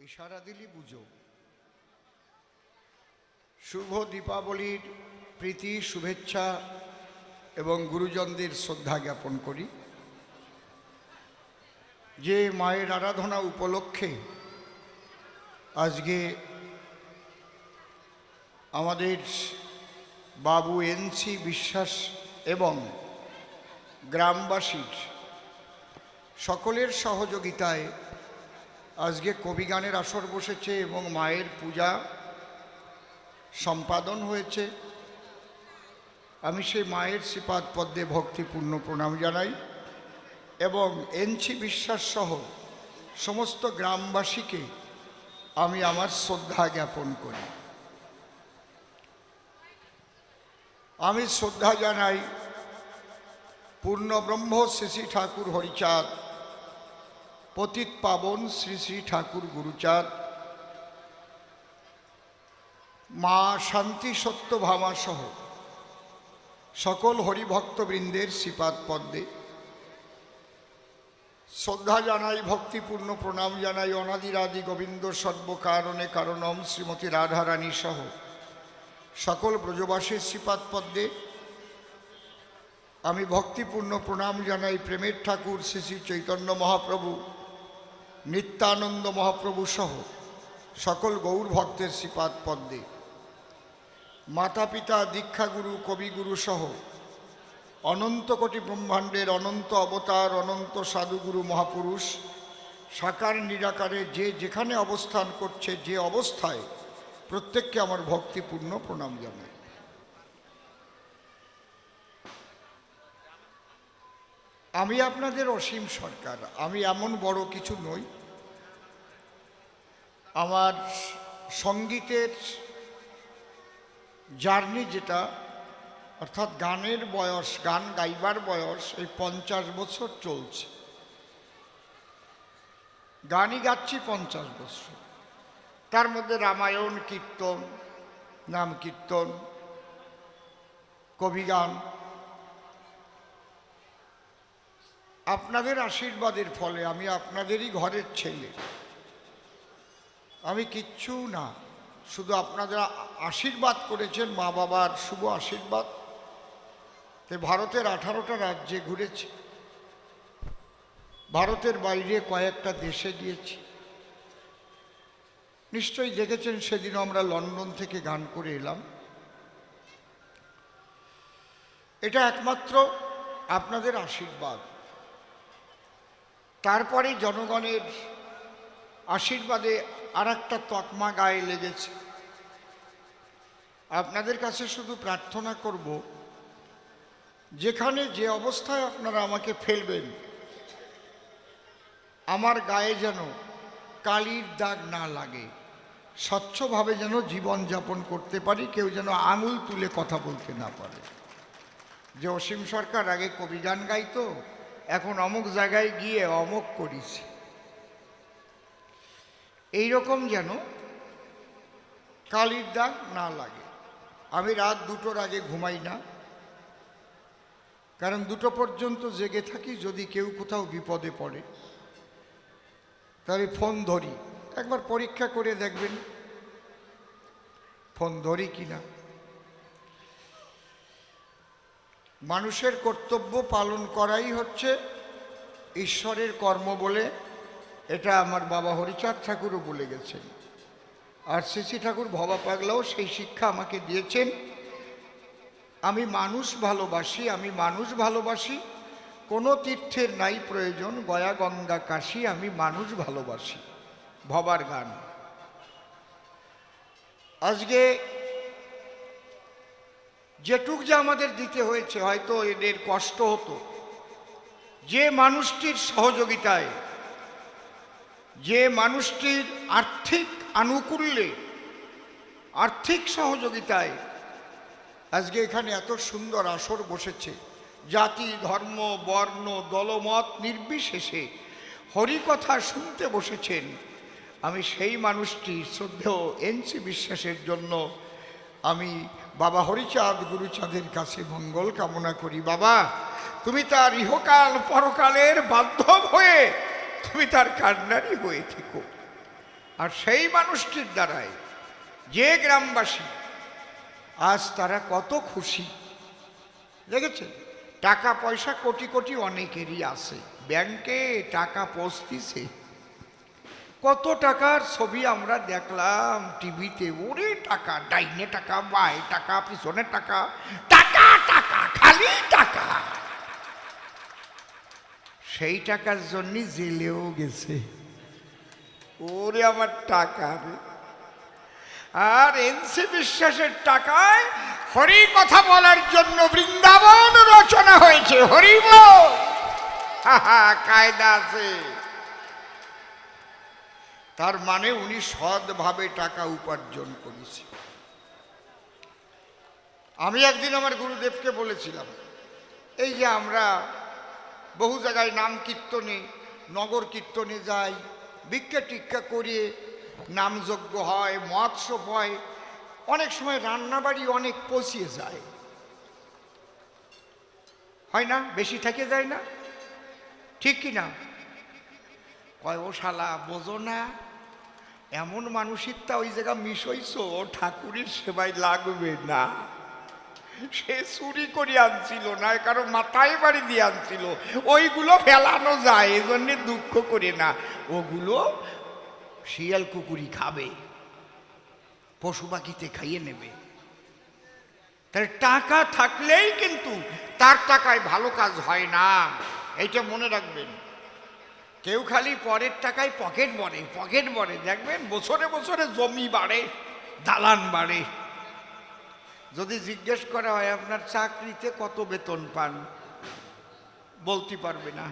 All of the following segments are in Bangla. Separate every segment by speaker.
Speaker 1: ইশারা দিলি বুঝো। শুভ দীপাবলির প্রীতি শুভেচ্ছা এবং গুরুজনদের শ্রদ্ধা জ্ঞাপন করি। যে মায়ের আরাধনা উপলক্ষে আজকে আমাদের বাবু এনসি বিশ্বাস এবং গ্রামবাসীর সকলের সহযোগিতায় আজকে কবিগানের আসর বসেছে এবং মায়ের পূজা সম্পাদন হয়েছে। আমি সেই মায়ের শ্রীপাদ পদ্মে ভক্তিপূর্ণ প্রণাম জানাই এবং এনসি বিশ্বাস সহ সমস্ত গ্রামবাসীকে আমি আমার শ্রদ্ধা জ্ঞাপন করি। আমি শ্রদ্ধা জানাই পূর্ণব্রহ্ম শ্রী শ্রী ঠাকুর হরিচাঁদ, পতিত পাবন শ্রী শ্রী ঠাকুর গুরুচাঁদ, মা শান্তি সত্যভামা সহ সকল হরিভক্তবৃন্দের শ্রীপাদ পদ্মে শ্রদ্ধা জানাই, ভক্তিপূর্ণ প্রণাম জানাই অনাদিরাদি গোবিন্দ সর্বকারণে কারণম শ্রীমতী রাধারানী সহ সকল ব্রজবাসীর শ্রীপাদ পদ্মে আমি ভক্তিপূর্ণ প্রণাম জানাই প্রেমের ঠাকুর শ্রী শ্রী চৈতন্য মহাপ্রভু, নিত্যানন্দ মহাপ্রভু সহ সকল গৌর ভক্তের শ্রীপাদ পদ্মে মাতা পিতা দীক্ষাগুরু কবিগুরু সহ অনন্ত কোটি ব্রহ্মাণ্ডের অনন্ত অবতার অনন্ত সাধুগুরু মহাপুরুষ সাকার নিরাকারে যে যেখানে অবস্থান করছে, যে অবস্থায়, প্রত্যেককে আমার ভক্তিপূর্ণ প্রণাম জানাই। আমি আপনাদের অসীম সরকার। আমি এমন বড় কিছু নই। আমার সঙ্গীতের জার্নি যেটা, অর্থাৎ গানের বয়স, গান গাইবার বয়স এই 50 বছর চলছে। গানই গাচ্ছি 50 বছর। তার মধ্যে রামায়ণ, কীর্তন, নাম কীর্তন, কবিগান। আপনাদের আশীর্বাদের ফলে আমি আপনাদেরই ঘরের ছেলে। আমি কিচ্ছু না, শুধু আপনারা আশীর্বাদ করেছেন, মা বাবার শুভ আশীর্বাদ। ভারতের 18টা রাজ্যে ঘুরেছি, ভারতের বাইরে কয়েকটা দেশে গিয়েছি। নিশ্চয়ই দেখেছেন সেদিনও আমরা লন্ডন থেকে গান করে এলাম। এটা একমাত্র আপনাদের আশীর্বাদ। তারপরে জনগণের আশীর্বাদে আর একটা তকমা গায়ে লেগেছে। আপনাদের কাছে শুধু প্রার্থনা করব, যেখানে যে অবস্থায় আপনারা আমাকে ফেলবেন, আমার গায়ে যেন কালির দাগ না লাগে, স্বচ্ছভাবে যেন জীবনযাপন করতে পারি, কেউ যেন আঙুল তুলে কথা বলতে না পারে যে অসীম সরকার আগে কবিগান গাইতো, এখন অমুক জায়গায় গিয়ে অমুক করিছে। এইরকম যেন কালির দাগ না লাগে। আমি রাত 2টোর আগে ঘুমাই না, কারণ 2টো পর্যন্ত জেগে থাকি। যদি কেউ কোথাও বিপদে পড়ে তাহলে ফোন ধরি। একবার পরীক্ষা করে দেখবেন ফোন ধরি কিনা। মানুষের কর্তব্য পালন করাই হচ্ছে ঈশ্বরের কর্ম বলে এটা আমার বাবা হরিচাঁদ ঠাকুরও বলে গেছেন, আর শ্রী শ্রী ঠাকুর ভবা পাগলাও সেই শিক্ষা আমাকে দিয়েছেন। আমি মানুষ ভালোবাসি, আমি মানুষ ভালোবাসি, কোনো তীর্থের নাই প্রয়োজন, গয়া গঙ্গা কাশী, আমি মানুষ ভালোবাসি। ভবার গান। আজকে যেটুক যে আমাদের দিতে হয়েছে, হয়তো এদের কষ্ট হতো, যে মানুষটির সহযোগিতায়, যে মানুষটির আর্থিক আনুকূল্যে, আর্থিক সহযোগিতায় আজকে এখানে এত সুন্দর আসর বসেছে, জাতি ধর্ম বর্ণ দলমত নির্বিশেষে হরিকথা শুনতে বসেছেন, আমি সেই মানুষটি শ্রদ্ধেয় এনসি বিশ্বাসের জন্য আমি বাবা হরিচাঁদ গুরুচাঁদের কাছে মঙ্গল কামনা করি। বাবা, তুমি তার ইহকাল পরকালের বান্ধব হয়ে তুমি তার কান্নারি হয়ে থেকো। আর সেই মানুষটির দ্বারাই যে গ্রামবাসী আজ তারা কত খুশি দেখেছেন। টাকা পয়সা কোটি কোটি অনেকেরই আছে, ব্যাংকে টাকা পৌঁছতিছে। কত টাকার ছবি আমরা দেখলাম টিভিতে, ওরে টাকা, ডাইনে টাকা, বাই টাকা, পিছনে টাকা, টাকা টাকা, খালি টাকা। সেই টাকার জন্য জেলেও গেছে, ওরে আমার টাকা রে। আর এনসি বিশ্বাসের টাকায় হরি কথা বলার জন্য বৃন্দাবন রচনা হয়েছে। হরি বল, কায়দা আছে। তার মানে উনি সৎভাবে টাকা উপার্জন করেছে। আমি একদিন আমার গুরুদেবকে বলেছিলাম, এই যে আমরা বহু জায়গায় নাম কীর্তনে, নগর কীর্তনে যাই, ভিক্ষা টিক্ষা করিয়ে নামযজ্ঞ হয়, মহোৎসব হয়, অনেক সময় রান্নাবাড়ি অনেক পচিয়ে যায়, হয় না? বেশি থেকে যায় না, ঠিক কি না? কয় ও শালা বোঝো না, এমন মানসিকতা ওই জায়গা মিস হইছো, ঠাকুরের সেবায় লাগবে না। সে চুরি করে আনছিল না, কারো মাথায় বাড়ি দিয়ে আনছিল, ওইগুলো ফেলানো যায়, এজন্য দুঃখ করে না। ওগুলো শিয়াল কুকুরি খাবে, পশু পাখিতে খাইয়ে নেবে। তার টাকা থাকলেই কিন্তু তার টাকায় ভালো কাজ হয় না, এইটা মনে রাখবেন। কেউ খালি পরের টাকায় পকেট ভরে, পকেট ভরে, দেখবেন বছরে বছরে জমি বাড়ে, দালান বাড়ে। যদি জিজ্ঞেস করা হয় আপনার চাকরিতে কত বেতন পান, বলতে পারবে না।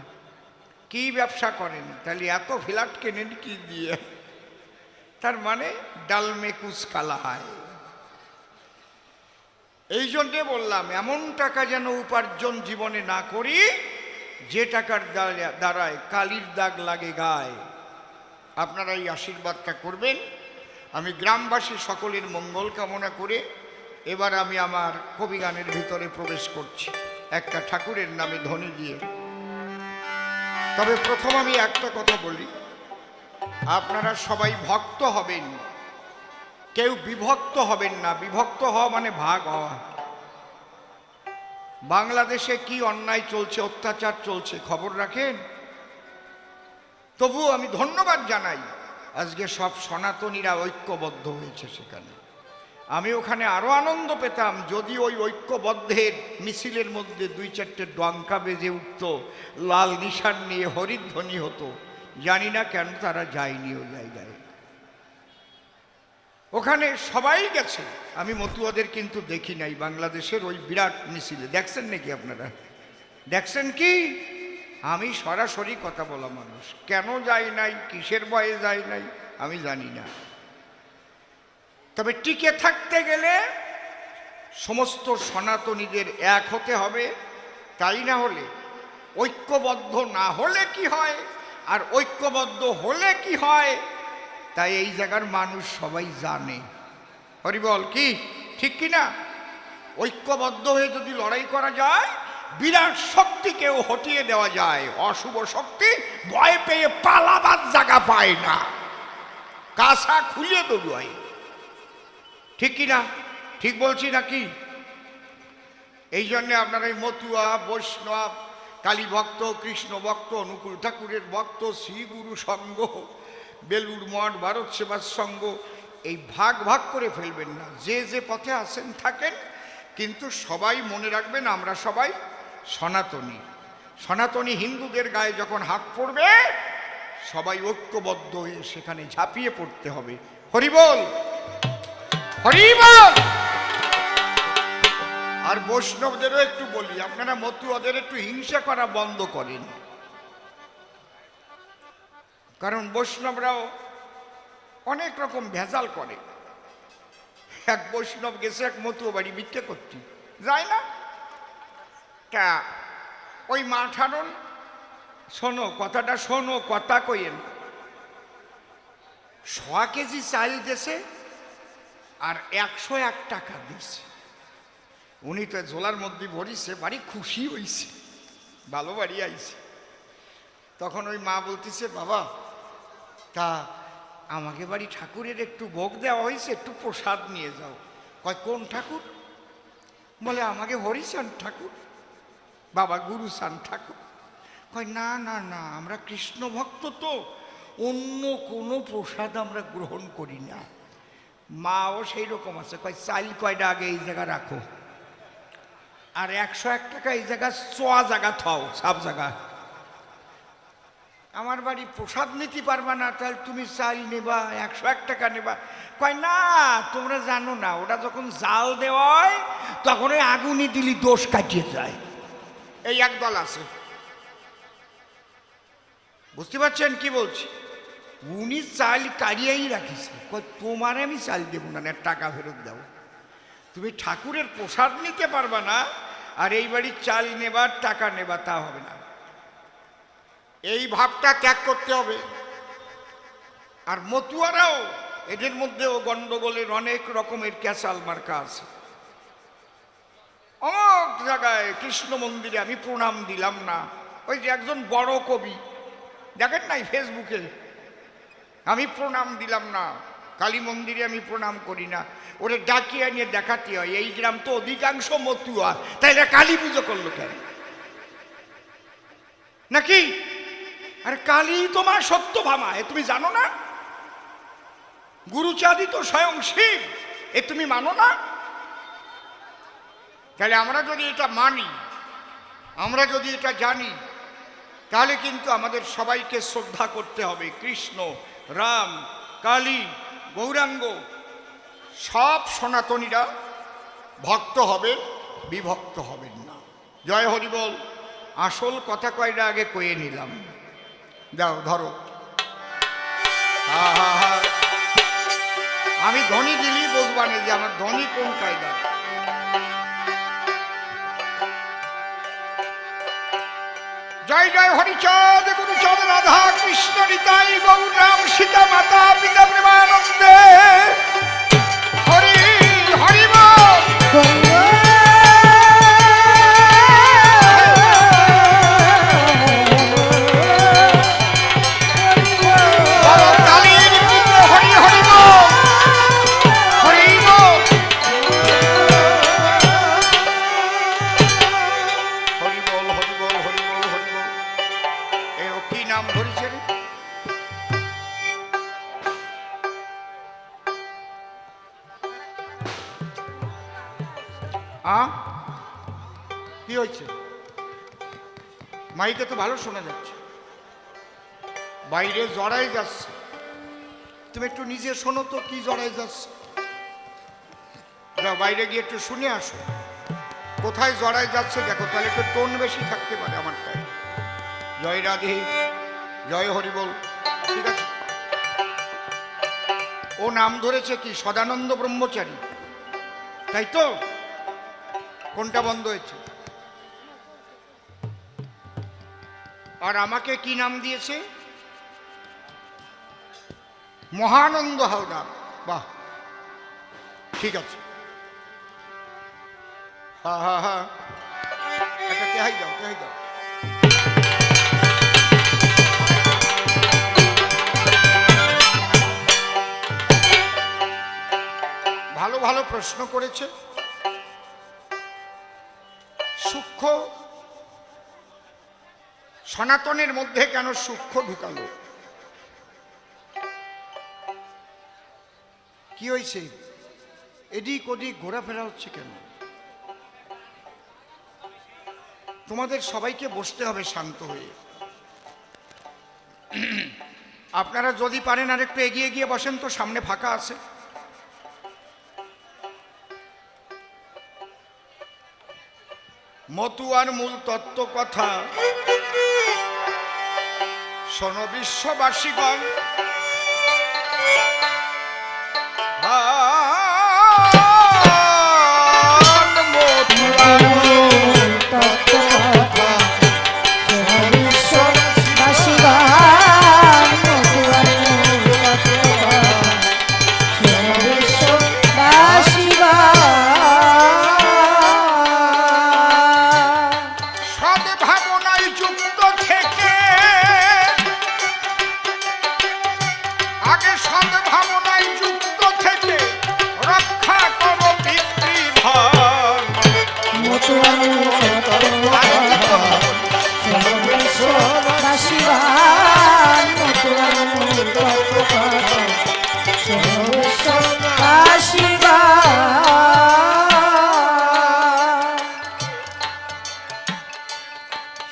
Speaker 1: কি ব্যবসা করেন, তাহলে এত ফ্ল্যাট কেনেন কি দিয়ে? তার মানে ডাল মে কুছ কালা হয়। এই জন্যে বললাম, এমন টাকা যেন উপার্জন জীবনে না করি যে টাকার দ্বারায় কালির দাগ লাগে গায়ে। আপনারা এই আশীর্বাদটা করবেন। আমি গ্রামবাসী সকলের মঙ্গল কামনা করে এবার আমি আমার কবিগানের ভিতরে প্রবেশ করছি, একটা ঠাকুরের নামে ধ্বনি দিয়ে। তবে প্রথম আমি একটা কথা বলি, আপনারা সবাই ভক্ত হবেন, কেউ বিভক্ত হবেন না। বিভক্ত হওয়া মানে ভাগ হওয়া। বাংলাদেশে কি অন্যায় চলছে, অত্যাচার চলছে, খবর রাখেন? তবুও আমি ধন্যবাদ জানাই, আজকে সব সনাতনীরা ঐক্যবদ্ধ হয়েছে সেখানে। আমি ওখানে আরো আনন্দ পেতাম যদি ওই ঐক্যবদ্ধের মিছিলের মধ্যে দুই চারটে ডঙ্কা বেজে উঠত, লাল নিশান নিয়ে হরিধ্বনি হতো। জানি না কেন তারা যায়নি ওই জায়গায়। ওখানে সবাই গেছে, আমি মতুয়াদের কিন্তু দেখি নাই বাংলাদেশের ওই বিরাট মিছিলে। দেখছেন নাকি আপনারা? দেখছেন কি? আমি সরাসরি কথা বলা মানুষ, কেন যাই নাই, কিসের ভয়ে যাই নাই আমি জানি না। তবে টিকে থাকতে গেলে সমস্ত সনাতনীদের এক হতে হবে, তাই না হলে, ঐক্যবদ্ধ না হলে কি হয় আর ঐক্যবদ্ধ হলে কি হয়, তাই এই জায়গার মানুষ সবাই জানে। হরিবল, কি ঠিক কি না? ঐক্যবদ্ধ হয়ে যদি লড়াই করা যায়, বিরাট শক্তিকেও হটিয়ে দেওয়া যায়। অশুভ শক্তি ভয় পেয়ে পালাবার জায়গা পায় না, কাঁসা খুলে দৌড়ায়। ঠিক কি না? ঠিক বলছি নাকি? এই জন্যে আপনারা এই মতুয়া, বৈষ্ণব, কালী ভক্ত, কৃষ্ণ ভক্ত, অনুকূল ঠাকুরের ভক্ত, শ্রীগুরু সংঘ, বেলুড় মঠ, ভারত সেবার সংঘ, এই ভাগ ভাগ করে ফেলবেন না। যে যে পথে আছেন থাকেন, কিন্তু সবাই মনে রাখবেন আমরা সবাই সনাতনী। সনাতনী হিন্দুদের গায়ে যখন হাত পড়বে, সবাই ঐক্যবদ্ধ হয়ে সেখানে ঝাঁপিয়ে পড়তে হবে। হরিবল, হরিবল। আর বৈষ্ণবদেরও একটু বলি, আপনারা মতুয়াদের একটু হিংসা করা বন্ধ করেন, কারণ বৈষ্ণবরাও অনেক রকম ভেজাল করে। এক বৈষ্ণব গেছে এক মতুয়া বাড়ি ভিক্ষা করতে, যায় না? তা ওই মাঠারণ, শোনো কথাটা, শোনো কথা কইেন, 100 কেজি চাল দিয়েছে আর 101 টাকা দিয়েছে। উনি তো ঝোলার মধ্যে ভরিছে, বাড়ি খুশি হইছে, ভালো বাড়ি আইছে। তখন ওই মা বলতেছে, বাবা তা আমাকে বাড়ি ঠাকুরের একটু ভোগ দেওয়া হয়েছে, একটু প্রসাদ নিয়ে যাও। কয় কোন ঠাকুর? বলে আমাকে হরিচাঁদ ঠাকুর, বাবা গুরুচাঁদ ঠাকুর। কয় না না না, আমরা কৃষ্ণ ভক্ত তো, অন্য কোনো প্রসাদ আমরা গ্রহণ করি না। মাও সেই রকম আছে। কয় চাইল কয়টা আগে এই জায়গা রাখো, আর 101 টাকা এই জায়গা চোয়া জায়গা থাও, সব জায়গা। আমার বাড়ি প্রসাদ নিতে পারবা না, তাহলে তুমি চাল নেবা, 101 টাকা নেবা। কয় না, তোমরা জানো না, ওটা যখন জাল দেওয়া হয় তখন ওই আগুনি দিলি দোষ কাটিয়ে যায়। এই একদল আছে, বুঝতে পারছেন কি বলছি? উনি চাল কাড়িয়েই রাখিছে। কয় তোমার আমি চাল দেবো না, টাকা ফেরত দাও। তুমি ঠাকুরের প্রসাদ নিতে পারবা না, আর এই বাড়ির চাল নেবার টাকা নেবা, তা হবে না। এই ভাবটা ত্যাগ করতে হবে। আর মতুয়ারাও, এদের মধ্যেও গন্ডগোলের অনেক রকমের ক্যাসাল মার্কা আছে। অনেক জায়গায় কৃষ্ণ মন্দিরে আমি প্রণাম দিলাম না। ওই যে একজন বড় কবি, দেখেন নাই ফেসবুকে, আমি প্রণাম দিলাম না, কালী মন্দিরে আমি প্রণাম করি না। ওরে ডাকিয়ে নিয়ে দেখাতে হয়, এই গ্রাম তো অধিকাংশ মতুয়া, তাই কালী পুজো করলো কেন নাকি? আর কালী তোমার সত্যভামা, এ তুমি জানো না? গুরুচাঁদই তো স্বয়ং শিব, এ তুমি মানো না? তাহলে আমরা যদি এটা মানি, আমরা যদি এটা জানি, তাহলে কিন্তু আমাদের সবাইকে শ্রদ্ধা করতে হবে। কৃষ্ণ, রাম, কালী, গৌরাঙ্গ সব সনাতনীরা ভক্ত হবেন, বিভক্ত হবেন না। জয় হরি বল। আসল কথা কয়টা আগে কয়ে নিলাম, দাও ধরো। আমি ধনী দিলি বুঝবানে যে আমার ধনী কোন কায়দা। জয় জয় হরিচাঁদ গুরুচাঁদ রাধা কৃষ্ণ নিতাই গৌর রাম সীতা মাতা পিতা প্রেমানন্দে। হরি হরি বল। কি হয়েছে? মাইকে তো ভালো শোনা যাচ্ছে, বাইরে জড়াই যাচ্ছে। তুমি একটু নিজে শোনো তো কি জড়াই যাচ্ছে। বাইরে গিয়ে একটু শুনে আসো কোথায় জড়াই যাচ্ছে, দেখো, তাহলে একটু টোন বেশি থাকতে পারে আমারটাই। জয় রাধে, জয় হরি বল। ঠিক আছে, ও নাম ধরেছে কি? সদানন্দ ব্রহ্মচারী, তাই তো? কোনটা বন্ধ হয়েছে? আর আমাকে কি নাম দিয়েছে? মহানন্দ হালদার। বাহ, ঠিক আছে। হ্যাঁ হ্যাঁ হ্যাঁ, একটা তেহাই দাও, তেহাই দাও। ভালো ভালো প্রশ্ন করেছে। সূক্ষ্ম সনাতনের মধ্যে কেন সূক্ষ্ম ঢুকালো? কি হয়েছে? এদিক ওদিক ঘোরাফেরা হচ্ছে কেন? তোমাদের সবাইকে বসতে হবে শান্ত হয়ে। আপনারা যদি পারেন আর একটু এগিয়ে গিয়ে বসেন তো, সামনে ফাঁকা আছে। মতুয়ার মূল তত্ত্ব কথা শোনো বিশ্ববাসীগণ।
Speaker 2: আগে সদ্ভাবনায় যুক্ত থেকে রক্ষা করো পিতৃধন।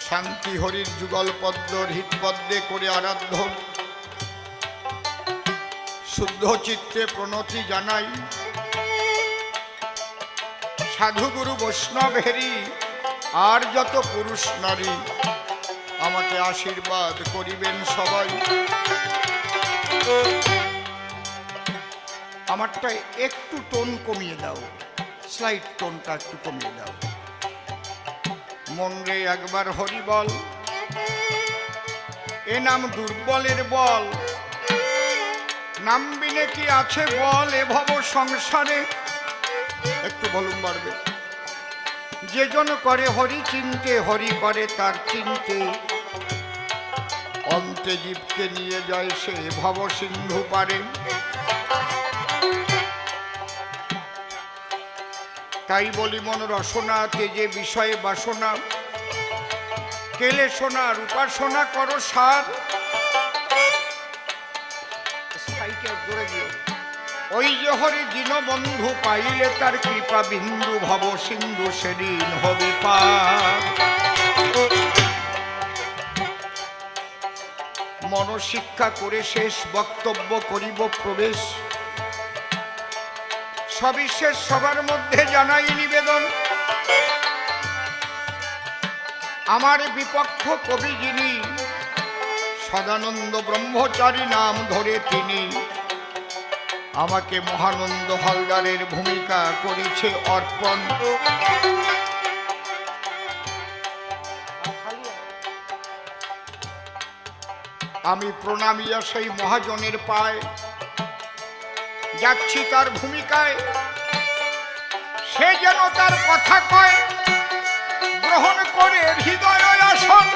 Speaker 2: শান্তি হরির যুগল পদ্ম হৃৎপদ্মে করে আরাধ্য শুদ্ধ চিত্তে প্রণতি জানাই। সাধু গুরু বৈষ্ণব হেরি আর যত পুরুষ নারী আমাকে আশীর্বাদ করিবেন সবাই। আমারটা একটু টোন কমিয়ে দাও, স্লাইড টোনটা একটু কমিয়ে দাও। মন রে একবার হরি বল, এ নাম দুর্বলের বল। নাম বিনে কি আছে বল এ ভব সংসারে। একটু ভলিউম বাড়বে। যে জন করে হরি চিনতে, হরি করে তার চিনতে। অন্তে জীবকে নিয়ে যায় সে ভব সিন্ধু পারে। তাই বলি মন রসনা তেজে বিষয়ে বাসনা। কেলে সোনার উপাসনা করো সার। ওই যে হরি দীনবন্ধু পাইলে তার কৃপা বিন্দু ভব সিন্ধু সেদিন হবে পার। মনশিক্ষা করে শেষ বক্তব্য করিব প্রবেশ। সবিশেষ সবার মধ্যে জানাই নিবেদন। আমার বিপক্ষ কবি যিনি সদানন্দ ব্রহ্মচারী নাম ধরে তিনি আমাকে মহানন্দ হালদারের ভূমিকা করেছে অর্পণ। আমি প্রণামিয়া সেই মহাজনের পায় যাচ্ছি তার ভূমিকায়। সে যেন তার কথা কয় গ্রহণ করে হৃদয় আসন।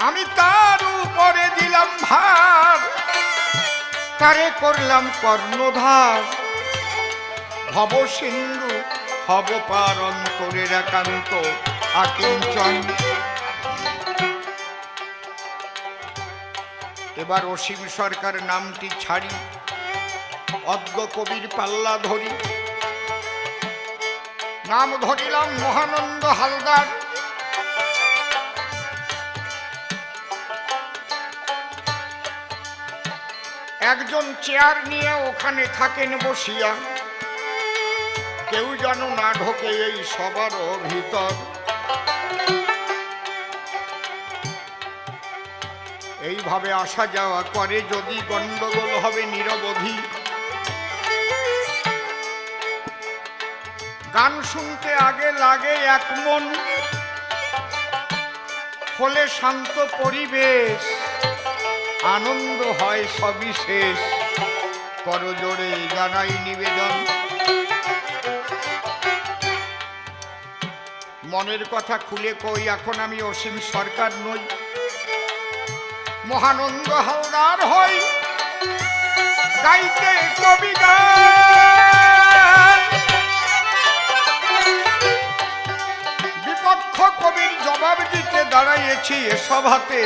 Speaker 2: আমি তার উপরে দিলাম ভার, তারে করলাম কর্ণধার। ভব সিন্ধু হব পার অন্তরের একান্ত আকিঞ্চন। এবার অসীম সরকার নামটি ছাড়ি, অদ্য কবির পাল্লা ধরি। নাম ধরিলাম মহানন্দ হালদার। একজন চেয়ার নিয়ে ওখানে থাকেন বসিয়া, কেউ যেন না ঢোকে এই সবার ভিতর। এইভাবে আসা যাওয়া করে যদি গন্ডগোল হবে নিরবধি। গান শুনতে আগে লাগে এক মন, হলে শান্ত পরিবেশ, আনন্দ হয় সবিশেষ। করজোড়ে জানাই নিবেদন। মনের কথা খুলে কই, এখন আমি অসীম সরকার নই, মহানন্দ হালদার হই। গাইতে কবি গান, বিপক্ষ কবির জবাব দিতে দাঁড়াইয়েছি এ সভাতে।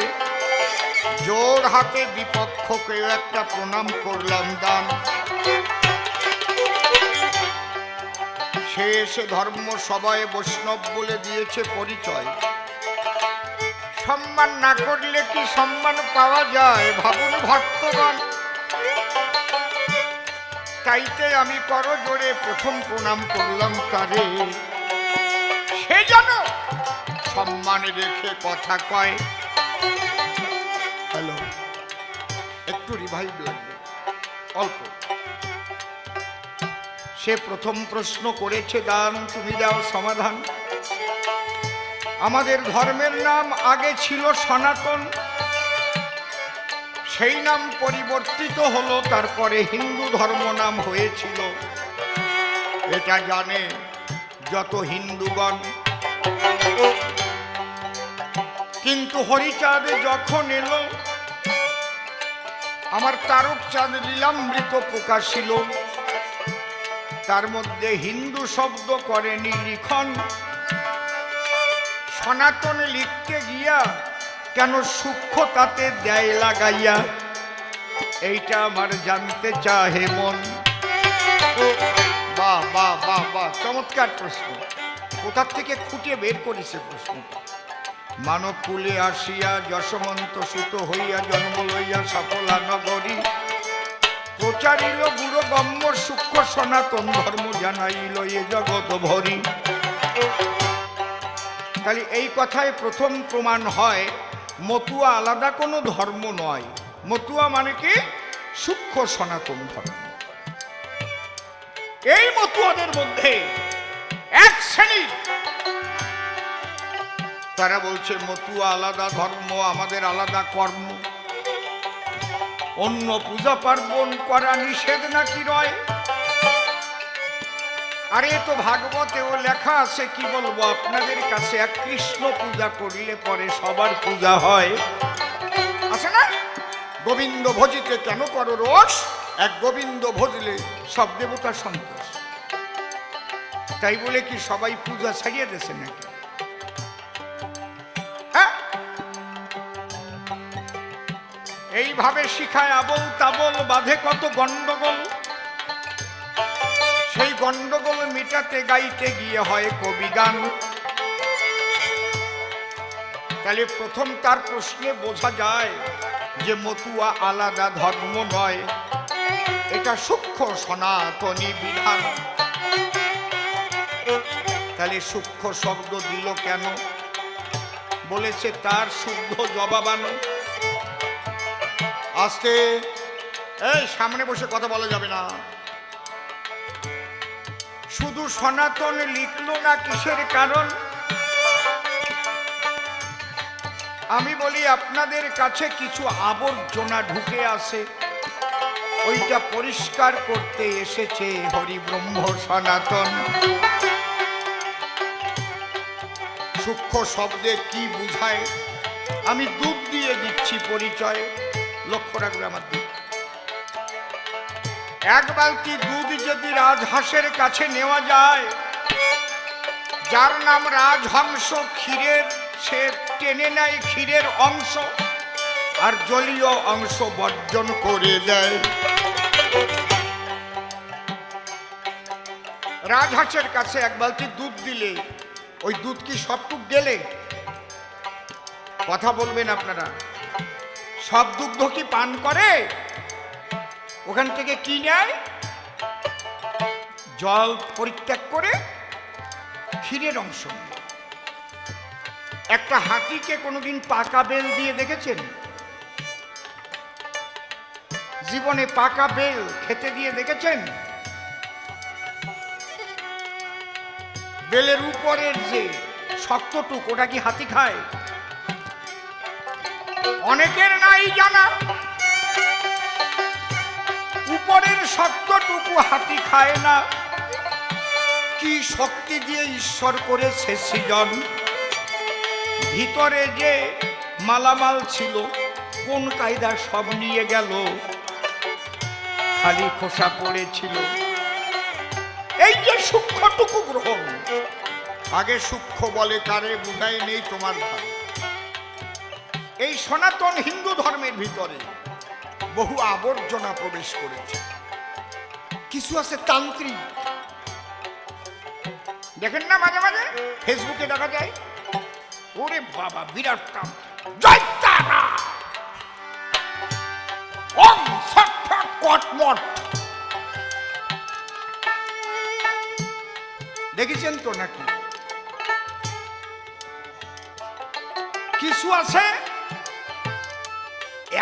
Speaker 2: জোর হাতে বিপক্ষকে একটা প্রণাম করলাম দান। সে এসে ধর্ম সভায় বৈষ্ণব বলে দিয়েছে পরিচয়। সম্মান না করলে কি সম্মান পাওয়া যায় ভাবুন ভক্তগণ। তাইতে আমি করজোড়ে প্রথম প্রণাম করলাম তারে। সে যেন সম্মান রেখে কথা কয়। হ্যালো, একটু রিভাইভ লাগবে অল্প। সে প্রথম প্রশ্ন করেছে দান, তুমি দাও সমাধান। আমাদের ধর্মের নাম আগে ছিল সনাতন, সেই নাম পরিবর্তিত হলো, তারপরে হিন্দু ধর্ম নাম হয়েছিল। এটা জানে যত হিন্দুগণ। কিন্তু হরিচাঁদ যখন এলো, আমার তারক চাঁদ লীলামৃত প্রকাশিল, তার মধ্যে হিন্দু শব্দ করেনি লিখন। সনাতন লিখতে গিয়া কেন সূক্ষ্ম তাতে দেয় লাগাইয়া, এইটা আমার জানতে চাহে মন। বাহ বাহ বাহ বাহ, চমৎকার প্রশ্ন। কোথার থেকে খুঁটিয়ে বের করেছে প্রশ্নটা। মানব কুলে আসিয়া যশমন্ত সুত হইয়া জন্ম লইয়া সফলা নগরী, প্রচারিল গুরু গম্য সূক্ষ্ম সনাতন ধর্ম, জানাইল এ জগৎ ভরি। তাহলে এই কথায় প্রথম প্রমাণ হয় মতুয়া আলাদা কোনো ধর্ম নয়। মতুয়া মানে কি? সূক্ষ্ম সনাতন ধর্ম। এই মতুয়াদের মধ্যে এক শ্রেণীর, তারা বলছে মতুয়া আলাদা ধর্ম, আমাদের আলাদা কর্ম, অন্য পূজা পার্বণ করা নিষেধ নাকি রয়। আরে তো ভাগবতেও লেখা আছে, কি বলবো আপনাদের কাছে, এক কৃষ্ণ পূজা করিলে পরে সবার পূজা হয়, আছে না? গোবিন্দ ভজিতে কেন করো রোষ, এক গোবিন্দ ভজলে সব দেবতা সন্তোষ। তাই বলে কি সবাই পূজা ছাড়িয়ে দিয়েছে নাকি? হ্যাঁ, এইভাবে শিখায় আবল তাবল, বাঁধে কত গন্ডগোল। সেই গন্ডগোল মিটাতে গাইতে গিয়ে হয় কবি গান। তাহলে প্রথম তার প্রশ্নে বোঝা যায় যে মতুয়া আলাদা ধর্ম নয়, এটা সূক্ষ্ম সনাতনী বিধান। তাহলে সূক্ষ্ম শব্দ দিল কেন? বলেছে তার শুদ্ধ জবাবানো। আস্তে, এই সামনে বসে কথা বলা যাবে না। শুধু সনাতন লিখলো না, কিসের কারণ? আমি বলি আপনাদের কাছে কিছু আবর্জনা ঢুকে আছে, ওইটা পরিষ্কার করতে এসেছে হরি ব্রহ্ম সনাতন। সূক্ষ্ম শব্দে কি বুঝায় আমি দুধ দিয়ে দিচ্ছি পরিচয়, লক্ষ্য রাখবে আমার দুধ। এক বালতি দুধ যদি রাজহাঁসের কাছে নেওয়া যায়, যার নাম রাজহংস, ক্ষীরের সে টেনে নেয় ক্ষীরের অংশ, আর জলীয় অংশ বর্জন করে দেয়। রাজহাঁসের কাছে এক বালতি দুধ দিলে ওই দুধ কি সবটুক গেলে? কথা বলবেন আপনারা। সব দুগ্ধ কি পান করে? ওখান থেকে কি নেয়? জল পরিত্যাগ করে ক্ষীরের অংশ নেয়। একটা হাতিকে কোনোদিন পাকা বেল দিয়ে দেখেছেন? জীবনে পাকা বেল খেতে দিয়ে দেখেছেন? বেলের উপরের যে শক্তটুক, ওটা কি হাতি খায়? অনেকের নাই জানা, উপরের শক্তটুকু হাতি খায় না। কি শক্তি দিয়ে ঈশ্বর করেছে সৃজন, ভিতরে যে মালামাল ছিল কোন কায়দা সব নিয়ে গেল, খালি খোসা পড়েছিল। এই যে সূক্ষ্মটুকু গ্রহণ, আগে সূক্ষ্ম বলে কারে বুঝাই নেই তোমার ভাবে। এই সনাতন হিন্দু ধর্মের ভিতরে বহু আবর্জনা প্রবেশ করেছে। কিছু আছে তান্ত্রিক, দেখেন না মাঝে মাঝে ফেসবুকে দেখা যায়, ওরে বাবা বিরাট তান্ত্রিক, জয় তারা, ওম সটফট কটমট। দেখেছেন তো নাকি? কিছু আছে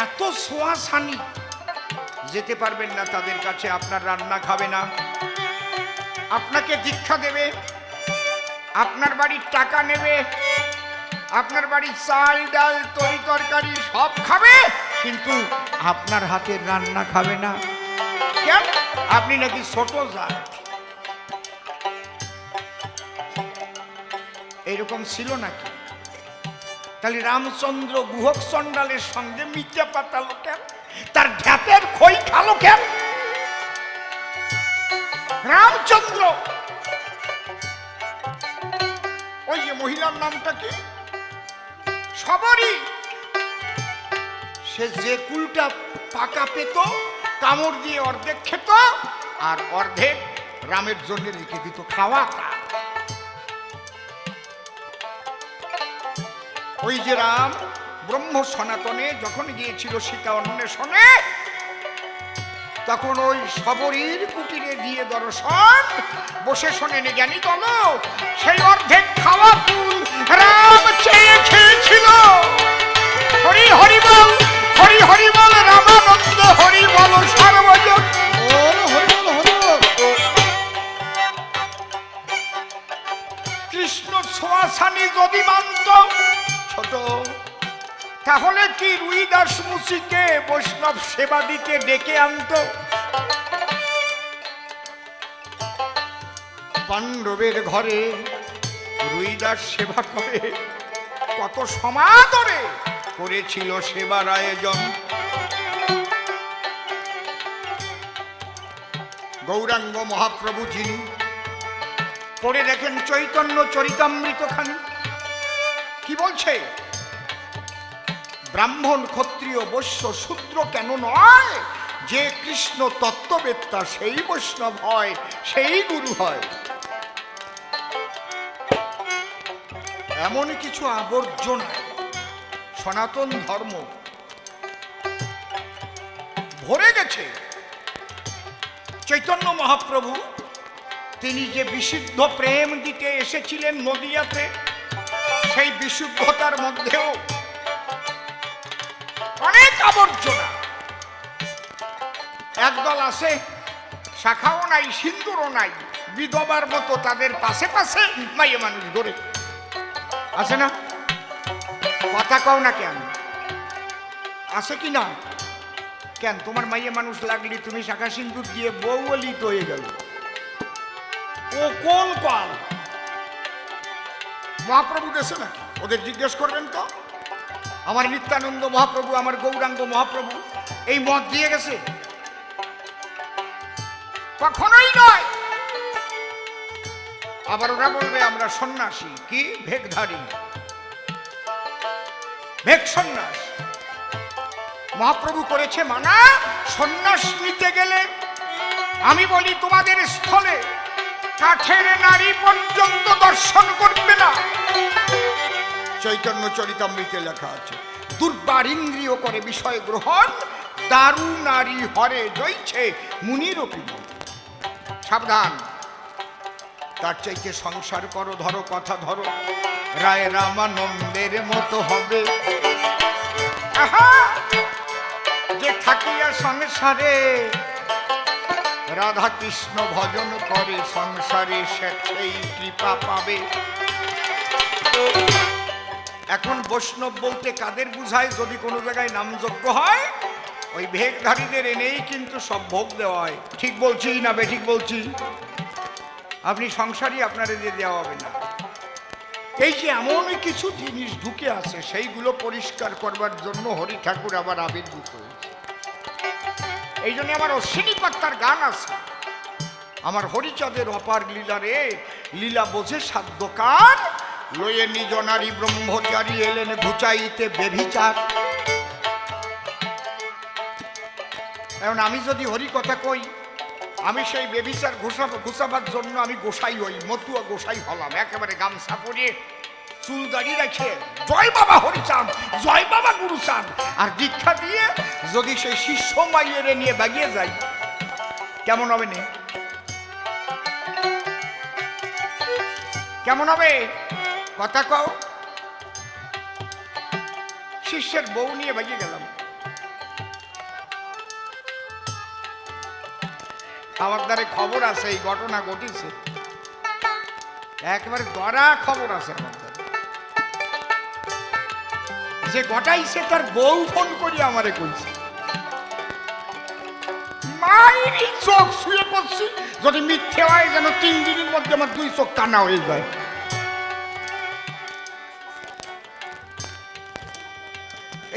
Speaker 2: এত সোয়াশানি, যেতে পারবেন না তাদের কাছে, আপনার রান্না খাবে না, আপনাকে দীক্ষা দেবে, আপনার বাড়ির টাকা নেবে, আপনার বাড়ির চাল ডাল তরি তরকারি সব খাবে, কিন্তু আপনার হাতের রান্না খাবে না। কেন? আপনি নাকি ছোট জাত। এইরকম ছিল নাকি? তাহলে রামচন্দ্র গুহক চণ্ডালের সঙ্গে মিথ্যা পাতালো কেন? তার ঢ্যাপের খই খালো কেন? রামচন্দ্র ওই যে মহিলার নামটা কি, সবরী, সে যে কুলটা পাকা পেত কামড় দিয়ে অর্ধেক খেত আর অর্ধেক রামের জন্য রেখে দিত খাওয়াটা। ওই যে রাম ব্রহ্ম সনাতনে যখন গিয়েছিল সীতা অন্বেষণে, তখন ওই সবরীর কুটিরে দিয়ে দর্শন বসে শোনেন জ্ঞানী দল, সেই অর্ধেক খাওয়া ফুল রাম চেয়ে খেয়েছিল। হরি হরি বল, হরি হরি বল, রামানন্দ হরি বল সর্বজন। কৃষ্ণ ছোঁয়াছানি যদি মানত ছোট, তাহলে কি রুইদাস মুচিকে বৈষ্ণব সেবা দিতে ডেকে আনত? পাণ্ডবের ঘরে রুইদাস সেবা করে কত সমাদরে করেছিল সেবার আয়োজন। গৌরাঙ্গ মহাপ্রভু যিনি, পড়ে দেখেন চৈতন্য চরিতামৃত খানি কি বলছে, ব্রাহ্মণ ক্ষত্রিয় বৈশ্য শূদ্র কেন নয়, যে কৃষ্ণ তত্ত্ববেত্তা সেই বৈষ্ণব হয়, সেই গুরু হয়। এমন কিছু আবর্জনা সনাতন ধর্ম ভরে গেছে। চৈতন্য মহাপ্রভু তিনি যে বিশুদ্ধ প্রেম দিতে এসেছিলেন নদিয়াতে, সেই বিশুদ্ধতার মধ্যেও অনেক আবর্জনা। একদল আছে শাখাও নাই সিন্দুরও নাই, বিধবার মতো তাদের পাশে পাশে মাইয়ে মানুষ ধরে আছে না? কথা কও না কেন? আছে কি না? কেন তোমার মাইয়ে মানুষ লাগলি তুমি শাখা সিন্দুর দিয়ে বউ বলি তো হয়ে গেল? ও কোন কাল মহাপ্রভু দেশে নাকি? ওদের জিজ্ঞেস করবেন তো। আমার নিত্যানন্দ মহাপ্রভু, আমার গৌরাঙ্গ মহাপ্রভু এই মত দিয়ে গেছে? কখনোই নয়। আবার ওরা বলবে আমরা সন্ন্যাসী, কি ভেকধারী, ভেক সন্ন্যাস। মহাপ্রভু করেছে মানা, সন্ন্যাস নিতে গেলে আমি বলি তোমাদের স্থলে কাঠের নারী পর্যন্ত দর্শন করবে না। চৈতন্য চরিতামৃতে লেখা আছে, দুর্বার ইন্দ্রিয় করে বিষয় গ্রহণ, দারু নারী হরে জইছে মুনির অপিমন। সাবধান, তার চাইতে সংসার করো, ধরো কথা ধরো, রায় রামানন্দের মতো হবে। আহা, যে থাকিয়া সংসারে রাধা কৃষ্ণ ভজন করে, সংসারে সেই কৃপা পাবে। এখন বৈষ্ণব বলতে কাদের বুঝায়? যদি কোনো জায়গায় নামযজ্ঞ হয়, ওই ভেকধারীদের এনেই কিন্তু সব ভোগ দেওয়া হয়। ঠিক বলছি না বেঠিক বলছি? আপনি সংসারই আপনারা দিয়ে দেওয়া হবে না। এই যে এমন কিছু জিনিস ঢুকে আছে, সেইগুলো পরিষ্কার করবার জন্য হরি ঠাকুর আবার আবির্ভূত হয়েছে। এই জন্য আমার অশ্বিনী পাত্তার গান আছে, আমার হরিচাঁদের অপার লীলা রে, লীলা বোঝে সাধ্যকার, লয়ে নিজ নারী ব্রহ্মচারী এলেন ঘুচাইতে বেভিচার। এখন আমি যদি হরি কথা কই, আমি সেই বেভিচার ঘুষাবার জন্য আমি গোসাই হই, মতুয়া গোসাই হলাম, একেবারে গামছা পরে চুল দাড়ি রাখে জয় বাবা হরিচাঁদ, জয় বাবা গুরুচাঁদ, আর দীক্ষা দিয়ে যদি সেই শিষ্য মাইয়ের নিয়ে বাগিয়ে যাই, কেমন হবে? নে কেমন হবে? কথা কও। শিষ্যের বউ নিয়ে বাগিয়ে গেলাম, আমার দ্বারে খবর আছে এই ঘটনা ঘটেছে, একেবারে দরা খবর আছে আমার দ্বারে। যে ঘটাইছে তার বউ ফোন করি আমারে কইছে, মায়ের চোখ শুয়ে পড়ছি, যদি মিথ্যে হয় যেন 3 দিনের মধ্যে আমার 2 চোখ কানা হয়ে যায়।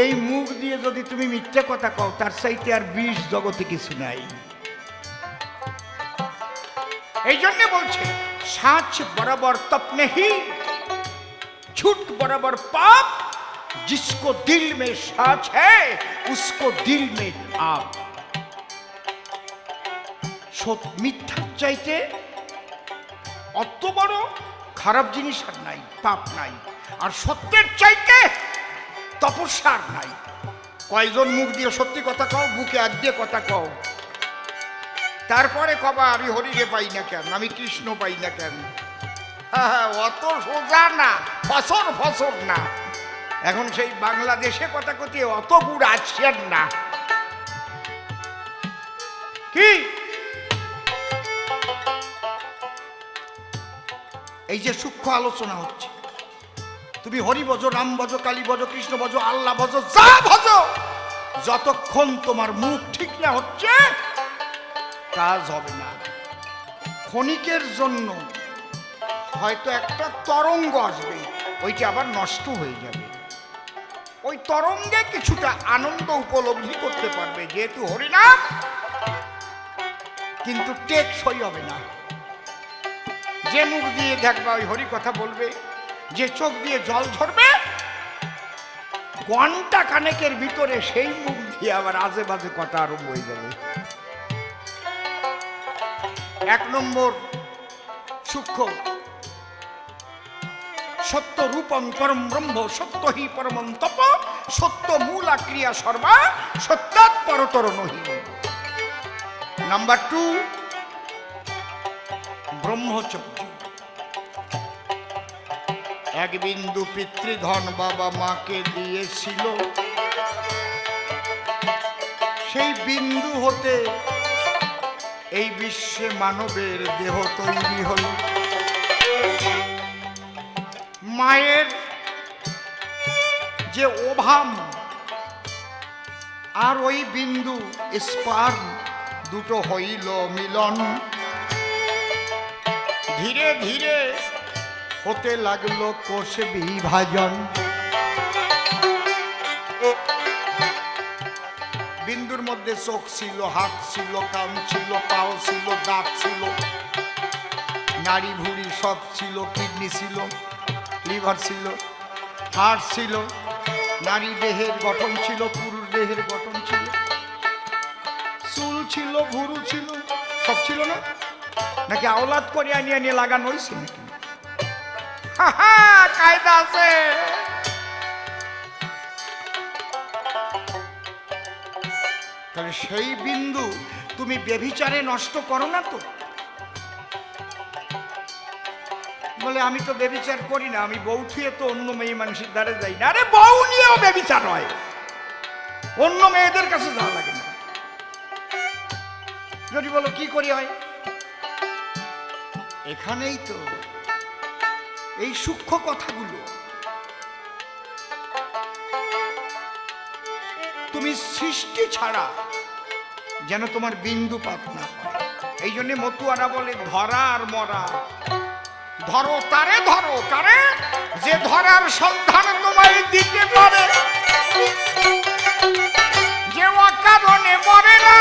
Speaker 2: এই মুখ দিয়ে যদি তুমি মিথ্যে কথা কও, তার চাইতে আর বিষ জগতে কিছু নাই। এই জন্য বলছে সাঁচ বরাবর তপ নেহি, झूठ बराबर पाप, जिसको दिल में साच है उसको दिल में आप। মিথ্যার চাইতে অত বড় খারাপ জিনিস আর নাই, পাপ নাই। আর সত্যের চাইতে তপস্যার নাই। কয়জন মুখ দিয়ে সত্যি কথা কও, বুকে হাত দিয়ে কথা কও, তারপরে কবা আমি হরিকে পাই না কেন, আমি কৃষ্ণ পাই না কেন। অত সোজা না, ফসর ফসর না। এখন সেই বাংলাদেশে কথা কথি অত গুড় আসছেন না কি? এই যে সূক্ষ্ম আলোচনা হচ্ছে, তুমি হরি ভজ, রাম ভজ, কালী ভজ, কৃষ্ণ ভজ, আল্লাহ ভজ, যা ভজ, যতক্ষণ তোমার মুখ ঠিক না হচ্ছে কাজ হবে না। ক্ষণিকের জন্য হয়তো একটা তরঙ্গ আসবে, ওইটা আবার নষ্ট হয়ে যাবে। ওই তরঙ্গে কিছুটা আনন্দ উপলব্ধি করতে পারবে, যেহেতু হরিনাম, কিন্তু টেকসই হবে না। যে মুখ দিয়ে দেখবা ওই হরি কথা বলবে, যে চোখ দিয়ে জল ঝরবে, ঘন্টা কানেকের ভিতরে সেই মুখ দিয়ে আবার আজে বাজে কথা আরম্ভ হয়ে যাবে। এক নম্বর সূক্ষ্ম, সত্য রূপং পরম ব্রহ্ম, সত্য হি পরমং তপ, সত্য মূলা ক্রিয়া সর্বা, সত্যাৎ পরতর নহি। নাম্বার 2 ব্রহ্মচর্য। এক বিন্দু পিতৃধন বাবা মাকে দিয়েছিল, সেই বিন্দু হতে এই বিশ্বে মানবের দেহ তৈরি হল। মায়ের যে ওভাম আর ওই বিন্দু স্পার্ম দুটো হইল মিলন, ধীরে ধীরে হতে লাগলো কোষ বিভাজন। বিন্দুর মধ্যে চোখ ছিল, হাত ছিল, কান ছিল, পাও ছিল, দাঁত ছিল, নাড়ি ভুড়ি সব ছিল, কিডনি ছিল, লিভার ছিল, হার্ট ছিল, নারী দেহের গঠন ছিল, পুরুষ দেহের গঠন ছিল, চুল ছিল, ভুরু ছিল, সব ছিল না? নাকি আওলাদ করে আনিয়ে আনিয়ে লাগানো হয়েছে নাকি? কায়দা আছে। তাহলে সেই বিন্দু তুমি ব্যভিচারে নষ্ট করো না তো? বলে আমি তো ব্যভিচার করি না, আমি বউ থুয়ে তো অন্য মেয়ে মানুষের দ্বারে যাই না। আরে বউ নিয়েও ব্যভিচার হয়, অন্য মেয়েদের কাছে যাওয়া লাগে না। যদি বলো কি করি হয়, এখানেই তো এই সূক্ষ্ম কথাগুলো তুমি সৃষ্টি ছাড়া যেন তোমার বিন্দুপাত না হয়। এই জন্য মতুয়ারা বলে ধরা আর মরা। ধরো তারে, ধরো কারে, যে ধরার সন্ধান তোমায় দিতে পারে, যে অকারণে মরে না।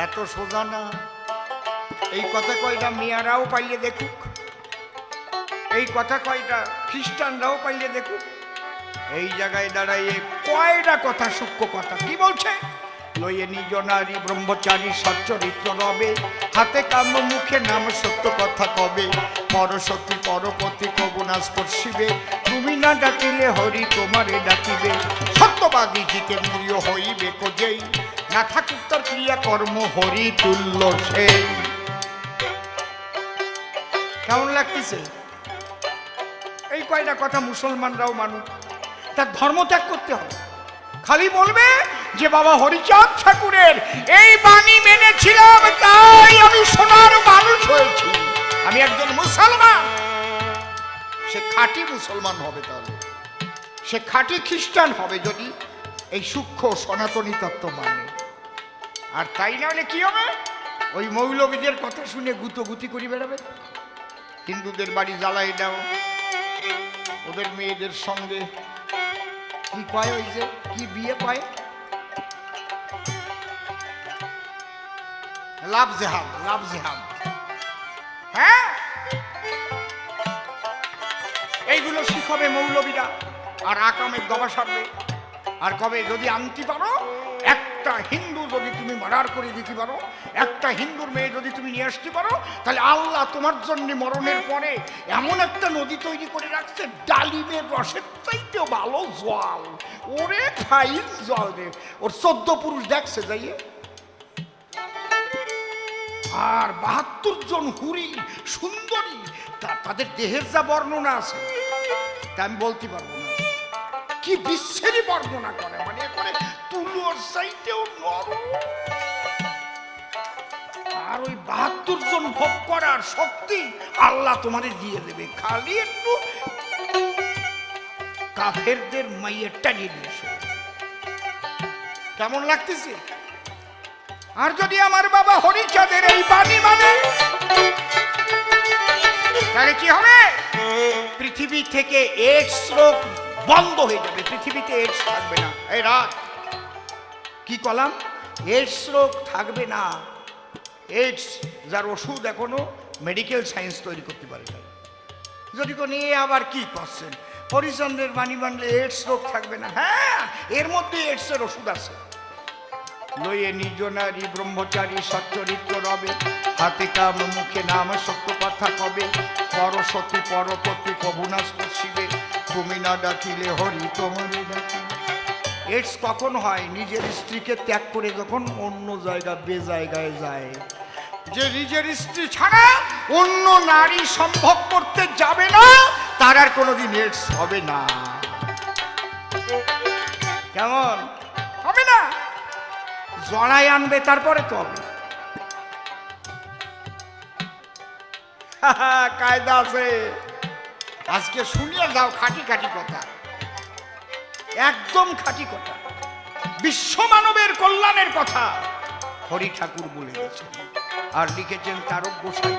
Speaker 2: এত সোজা না। এই কথা কয়টা মেয়ারাও পাইলে দেখুক, এই কথা কয়টা খ্রিস্টানরাও পাইলে দেখুক। এই জায়গায় দাঁড়াইয়ে কয়টা কথা সূক্ষ্ম কথা কি বলছে? লইয়ে নিজ নারী ব্রহ্মচারী সচ্চরিত্র রবে, হাতে কাম মুখে নাম সত্য কথা কবে, পরসতী পরপতি কবু না স্পর্শিবে, তুমি না ডাকিলে হরি তোমারে ডাকিবে, সত্যবাদী জিতেন্দ্রিয় হইবে কোজেই, না থাকুক তার ক্রিয়া কর্ম হরি তুল্য সেই। কেমন লাগতেছে? এই কয়টা কথা মুসলমানরাও মানুষ, তার ধর্ম ত্যাগ করতে হবে। খালি বলবে যে বাবা হরিচাঁদ ঠাকুরের এই বাণী মেনেছিলাম, তাই আমি সোনার মানুষ হয়েছি, আমি একজন মুসলমান। সে খাঁটি মুসলমান হবে, তাহলে সে খাঁটি খ্রিস্টান হবে যদি এই সূক্ষ্ম সনাতনী তত্ত্ব মানে। আর তাই না হলে কি হবে? ওই মৌলবীদের কথা শুনে গুতোগুতি করি বেড়াবে। হিন্দুদের বাড়ি জ্বালাই দাও, ওদের মেয়েদের সঙ্গে কি কয়, ওই যে কি বিয়ে কয়, লাভ জেহাদ, লাভ জেহাদ। হ্যাঁ, এইগুলো শিখাবে মৌলবীরা, আর আকামের দবা সারবে। আর কবে যদি আনতে পারো, একটা হিন্দু যদি তুমি মার্ডার করে দিতে পারো, একটা হিন্দুর মেয়ে যদি তুমি নিয়ে আসতে পারো, তাহলে আল্লাহ তোমার জন্য মরণের পরে এমন একটা নদী তৈরি করে রাখছে, ডালিমের রসের চাইতেও ভালো জল, ওরে ফাইল জল রে। ওর 14 পুরুষ দেখছে যাইয়ে, আর 72 জন হুরি সুন্দরী, তাদের দেহের যা বর্ণনা আছে তা আমি বলতে পারবো না। কি বিশ্বেরই বর্ণনা করে, মানে করে তুলোর চাইতেও নরম। আর ওই 72 জন ভোগ করার শক্তি আল্লাহ তোমাদের দিয়ে দেবে, খালি একটু কাফেরদের মাইয়ের টানিয়ে দিয়েছে। কেমন লাগতেছে? আর যদি আমার বাবা হরিচাঁদের এই বাণী মানে, তাহলে কি হবে? পৃথিবী থেকে এইডস রোগ বন্ধ হয়ে যাবে, পৃথিবীতে এইডস থাকবে না। এই রাত কি কলাম, এইডস রোগ থাকবে না। এইডস যার ওষুধ এখনো মেডিকেল সায়েন্স তৈরি করতে পারে না। যদি কোন নিয়ে আবার কি করছেন, হরিচন্দ্রের বাণী মানলে এইডস রোগ থাকবে না? হ্যাঁ, এর মধ্যে এইডসের ওষুধ আছে। লয়ে নিজ নারী ব্রহ্মচারী সচ্চরিত্র রবে, হাতে কাম মুখে নাম সত্য কথা কবে, পরসতী পরপতি কবুনা স্পর্শিবে, তুমি না ডাকিলে হরি তোমারে ডাকি। এইডস কখন হয়? নিজের স্ত্রীকে ত্যাগ করে যখন অন্য জায়গা বেজায়গায় যায়। যে নিজের স্ত্রী ছাড়া অন্য নারী সম্ভব করতে যাবে না, তার আর কোনোদিন এইডস হবে না। কেমন হবে না? জড়াই আনবে, তারপরে তো হবে। কায়দা আছে, আজকে শুনিয়ে যাও খাঁটি খাঁটি কথা, একদম খাঁটি কথা, বিশ্ব মানবের কল্যাণের কথা হরি ঠাকুর বলে গেছেন, আর লিখেছেন তারক গোসাই।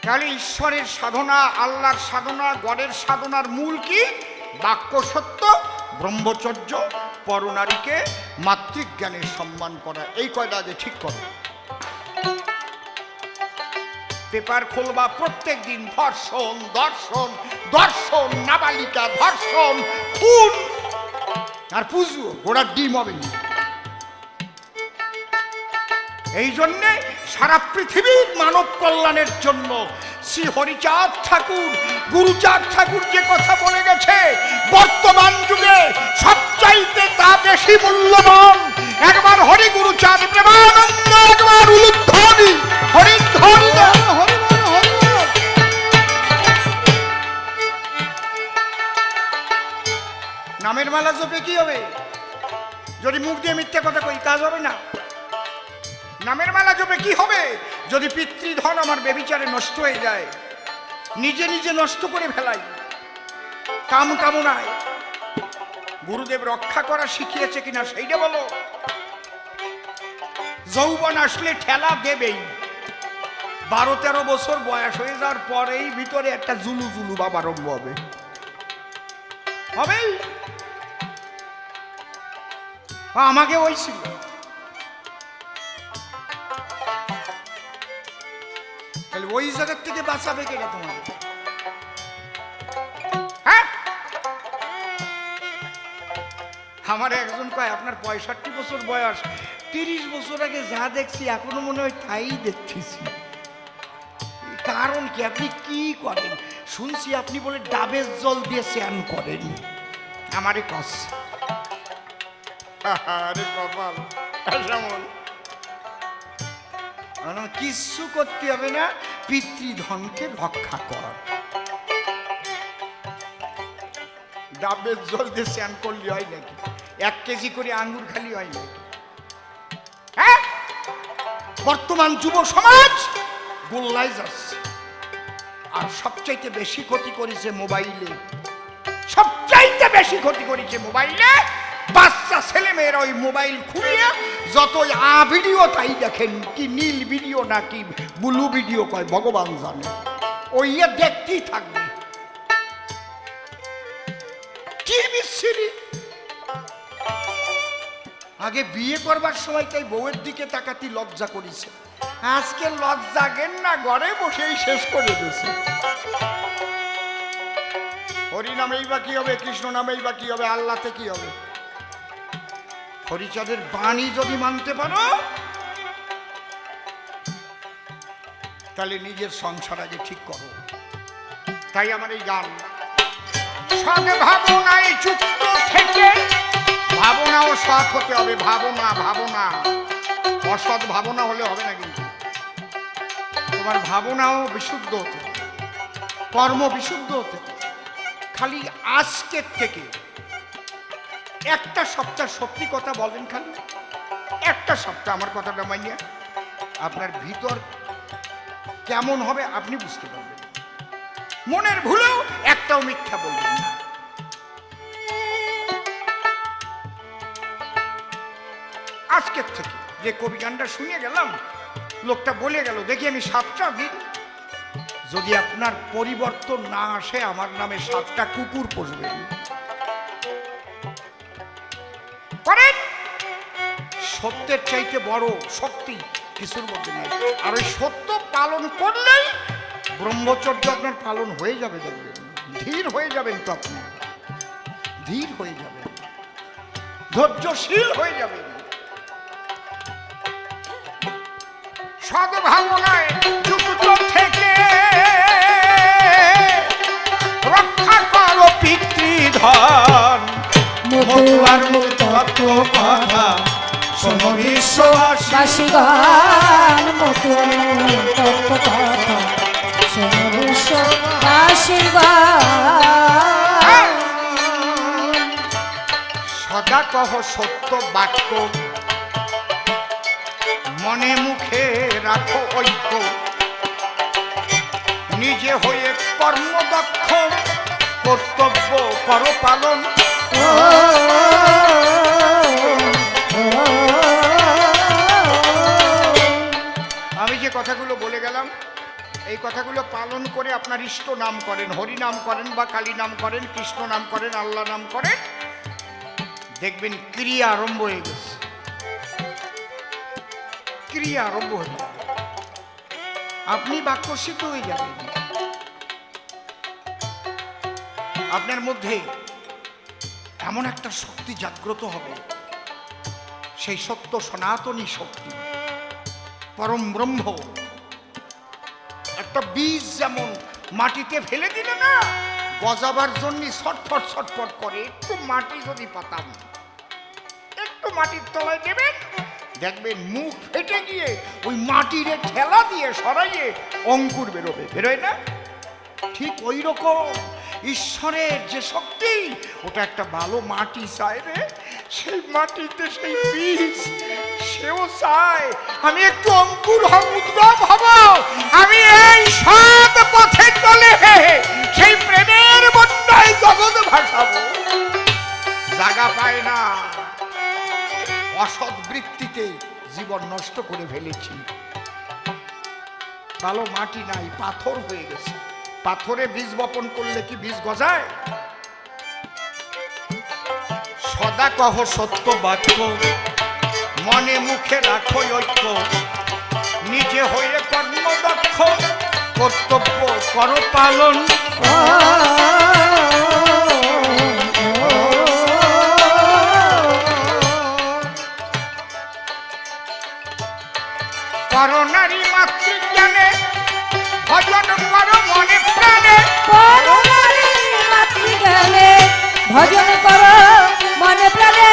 Speaker 2: তাহলে ঈশ্বরের সাধনা, আল্লাহর সাধনা, গডের সাধনার মূল কি? বাক্য সত্য, ব্রহ্মচর্য, পরনারীকে মাতৃজ্ঞানের সম্মান করা। এই কয়টা আগে ঠিক করো। পেপার খুলবা প্রত্যেক দিন, ধর্ষণ দর্শন দর্শন, নাবালিকা ধর্ষণ, খুন, আর পুজো ঘোড়ার ডিম হবে না। এই জন্যে সারা পৃথিবীর মানব কল্যাণের জন্য শ্রী হরিচাঁদ ঠাকুর, গুরুচাঁদ ঠাকুর যে কথা বলে গেছে, বর্তমান যুগে সবচাইতে তা বেশি মূল্যবান। একবার হরি গুরুচাঁদ প্রেমানন্দ, একবার উলুধ্বনি হরিধ্বনি। নামের মালা জপে কি হবে? যদি মুখ দিয়ে মিথ্যা কথা কই, কাজ হবে না। নামের মালা জপে কি হবে? যদি পিতৃধন আমার বেবিচারে নষ্ট হয়ে যায়, নিজে নিজে নষ্ট করে ফেলাই কাম কামনায়। গুরুদেব রক্ষা করা শিখিয়েছে কিনা সেইটা বলো। যৌবন আসলে ঠেলা দেবেই, 12-13 বছর বয়স হয়ে যাওয়ার পরেই ভিতরে একটা জুলু জুলু ভাব আরম্ভ হবে, হবেই। আমাকে ওই ছিল। তাহলে ওই জায়গার থেকে বাঁচাবে কেনা তোমার? হ্যাঁ, আমার একজন কয় আপনার 65 বছর বয়স, 30 বছর আগে যা দেখছি এখনো মনে হয় তাই দেখতেছি। কারণ কি? আপনি কি করেন? শুনছি আপনি বলে ডাবের জল দিয়ে স্নান করেন। আমারে কস, আরে কপাল, কিচ্ছু করতে হবে না, পিতৃধনকে রক্ষা কর। ডাবের জল দিয়ে স্নান করলে হয় নাকি? 1 কেজি করে আঙ্গুর খালি হয় নাকি? হ্যাঁ, বর্তমান যুব সমাজ গোল্লায় যাচ্ছে, আর সবচাইতে বেশি ক্ষতি করেছে মোবাইলে, সবচাইতে বেশি ক্ষতি করেছে মোবাইলে। বাচ্চা ছেলে মেয়েরা ওই মোবাইল খুলিয়ে যত ভিডিও তাই দেখেন, কি নীল ভিডিও না কি ব্লু ভিডিও কয় ভগবান জানে, ওই দেখতেই থাকবে। কি বিশ্রী! আগে বিয়ে করবার সময় তাই বউয়ের দিকে তাকাতি লজ্জা করেছে, আজকে লজ্জা গেন না ঘরে বসেই শেষ করে দিয়েছে। হরি নামেই বা কি হবে, কৃষ্ণ নামেই বা কি হবে, আল্লাহতে কি হবে? হরিচাঁদের বাণী যদি মানতে পারো তাহলে নিজের সংসার আগে ঠিক করো। তাই আমার এই গান, সৎ ভাবনায় যুক্ত থেকে, ভাবনাও সৎ হতে হবে। ভাবনা ভাবনা অসৎ ভাবনা হলে হবে না, কিন্তু তোমার ভাবনাও বিশুদ্ধ হতে হবে, কর্ম বিশুদ্ধ হতে হবে। খালি আজকের থেকে একটা সপ্তাহ সত্যি কথা বলেন, খালি একটা সপ্তাহ আমার কথাটা মানিয়ে আপনার ভিতর কেমন হবে আপনি বুঝতে পারবেন। মনের ভুলেও একটাও মিথ্যা বলবেন না। আজকের থেকে যে কবি গানটা শুনে গেলাম, লোকটা বলে গেল, দেখি আমি 7টা দিন যদি আপনার পরিবর্তন না আসে আমার নামে 7টা কুকুর পুষবেন। করেন, সত্যের চাইতে বড় শক্তি কিছুর মধ্যে নেই। আর ওই সত্য পালন করলেই ব্রহ্মচর্য আপনার পালন হয়ে যাবে, দেখবেন ধীর হয়ে যাবেন, তো আপনি ধীর হয়ে যাবেন, ধৈর্যশীল হয়ে যাবেন। সদ্ভাবনায় যুক্ত থেকে রক্ষা করো পিতৃধন।
Speaker 3: মতুয়ার তত্ত্ব কথা শোনো বিশ্ববাসীগণ, মতুয়ার তত্ত্ব কথা শোনো বিশ্ববাসীগণ।
Speaker 2: সদা কহ সত্য বাক্য, মনে মুখে রাখো ঐক্য, নিজে হয়ে কর্মদক্ষ, কর্তব্য করো পালন। আমি যে কথাগুলো বলে গেলাম এই কথাগুলো পালন করে আপনার ইষ্ট নাম করেন, হরি নাম করেন বা কালী নাম করেন, কৃষ্ণ নাম করেন, আল্লাহ নাম করেন, দেখবেন ক্রিয়া আরম্ভ হয়ে গেছে, ক্রিয়া আরম্ভ হয়ে যাবে, আপনি বাক্যসিদ্ধ হয়ে যাবেন। আপনার মধ্যে এমন একটা শক্তি জাগ্রত হবে, সেই সত্য সনাতনী শক্তি, পরম ব্রহ্ম। একটা বীজ যেমন মাটিতে ফেলে দিলে না গজাবার জন্য ছটফট ছটফট করে, একটু মাটি যদি পাতাম, একটু মাটির তলায় দেবেন, দেখবেন মুখ ফেটে গিয়ে ওই মাটির ঠেলা দিয়ে সরাইয়ে অঙ্কুর বেরোবে, বেরোয় না? ঠিক ওই রকম ঈশ্বরের যে শক্তি, ওটা একটা ভালো মাটি চায় রে, সেই মাটিতে সেই বীজ সেও চায় আমি একটু অঙ্কুর হব, উদ্গম হব, আমি এই সৎ পথে চলে সেই প্রেমের বন্যায় জগৎ ভাসাবো। জায়গা পায় না, অসৎ বৃত্তিতে জীবন নষ্ট করে ফেলেছি, ভালো মাটি নাই, পাথর হয়ে গেছে। পাথরে বীজ বপন করলে কি বীজ গজায়? সদা কহ সত্য বাক্য, মনে মুখে রাখো ঐক্য, নিজে হয়ে কর্মদক্ষ, কর্তব্য করো পালন। করো নারী মাতৃজ্ঞানে, ভজন করো মনে প্রাণে,
Speaker 3: করো নারী মাতৃজ্ঞানে, ভজন করো মনে প্রাণে।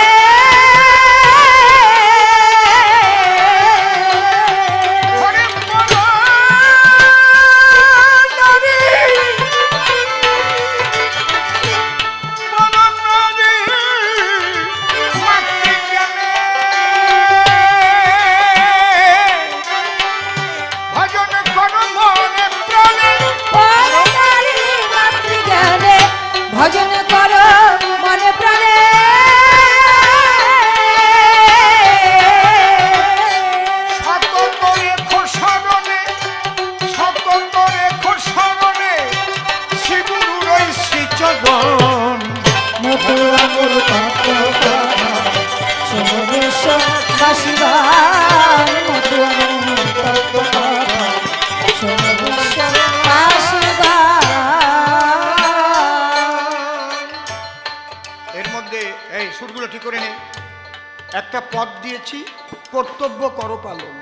Speaker 3: আসিবার মতন তত্ত্ব কথা শোনো বিশ্ব আসিবার।
Speaker 2: এর মধ্যে এই সুরগুলো ঠিক করে নে। একটা পদ দিয়েছি, কর্তব্য করো পালন।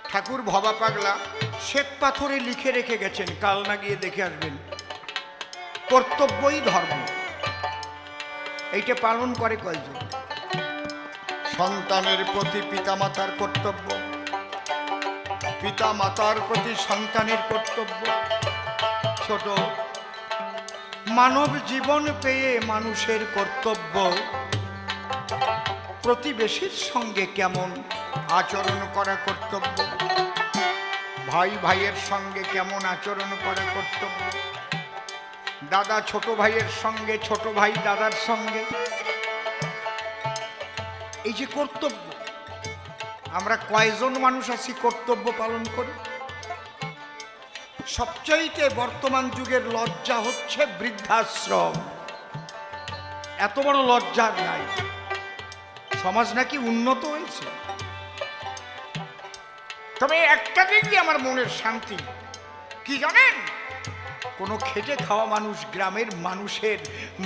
Speaker 2: ঠাকুর ভবা পাগলা শ্বেত পাথরে লিখে রেখে গেছেন, কাল না গিয়ে দেখে আসবেন। কর্তব্যই ধর্ম। এইটা পালন করে কয়জন?
Speaker 1: সন্তানের প্রতি পিতামাতার কর্তব্য, পিতামাতার প্রতি সন্তানের কর্তব্য।
Speaker 2: ছোট মানব জীবন পেয়ে মানুষের কর্তব্য প্রতিবেশীর সঙ্গে কেমন আচরণ করা কর্তব্য, ভাই ভাইয়ের সঙ্গে কেমন আচরণ করা কর্তব্য, দাদা ছোট ভাইয়ের সঙ্গে, ছোট ভাই দাদার সঙ্গে। এই যে কর্তব্য, আমরা কয়জন মানুষ আছি কর্তব্য পালন করি? সবচাইতে বর্তমান যুগের লজ্জা হচ্ছে বৃদ্ধাশ্রম। এত বড় লজ্জার নাই। সমাজ নাকি উন্নত হয়েছে, তবে একটা দিকই আমার মনের শান্তি কি জানেন? কোনো খেটে খাওয়া মানুষ গ্রামের মানুষের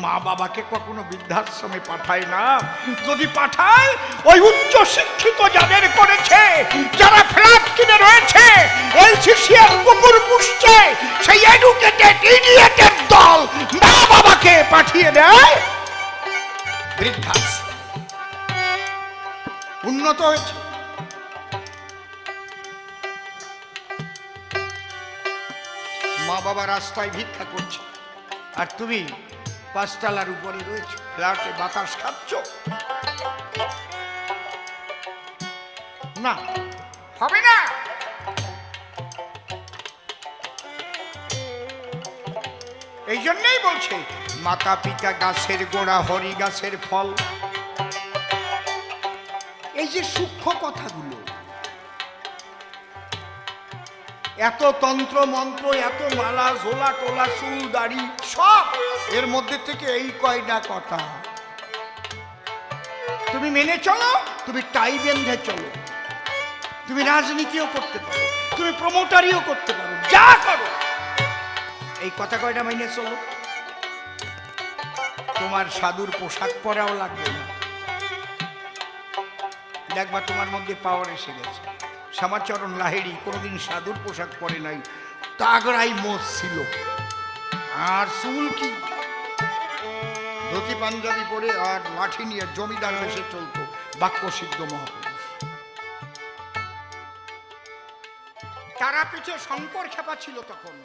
Speaker 2: মা বাবাকে কখনো বৃদ্ধাশ্রমে পাঠায় না। যদি পাঠায়, ওই উচ্চ শিক্ষিত যাদের করেছে, যারা ফ্ল্যাট কিনে রয়েছে, এলসিসির কুকুর পুষছে, সেই এডুকেটেড ইডিয়েটের দল মা বাবাকে পাঠিয়ে দেয় বৃদ্ধাশ্রম। উন্নত হয়েছে। মা বাবা রাস্তায় ভিক্ষা করছে, আর তুমি পাঁচতলার উপরে রয়েছে, ফ্ল্যাটে বাতাস খাচ্ছ। না, হবে না। এই জন্যই বলছে মাতা পিতা গাছের গোড়া, হরি গাছের ফল। এই যে সূক্ষ্ম কথাগুলো, এত তন্ত্র মন্ত্র, এত মালা ঝোলা টোলা, চুল দাড়ি সব, এর মধ্যে থেকে এই কয়টা কথা তুমি মেনে চলো। তুমি টাই বেঁধে চলো, তুমি রাজনীতিও করতে পারো, তুমি প্রমোটারিও করতে পারো, যা করো, এই কথা কয়টা মেনে চলো। তোমার সাধুর পোশাক পরাও লাগবে না। দেখবা তোমার মধ্যে পাওয়ার এসে গেছে। শ্যামাচরণ লাহিড়ী কোনোদিন সাধুর পোশাক পরে নাই, তাগড়াই মোজ ছিল, আর চুল কি ধুতি পাঞ্জাবি পরে আর লাঠি নিয়ে জমিদার বেশে চলতো, বাক্য সিদ্ধ মহাপুরুষ। তারাপীঠে শঙ্কর খেপা ছিল তখন।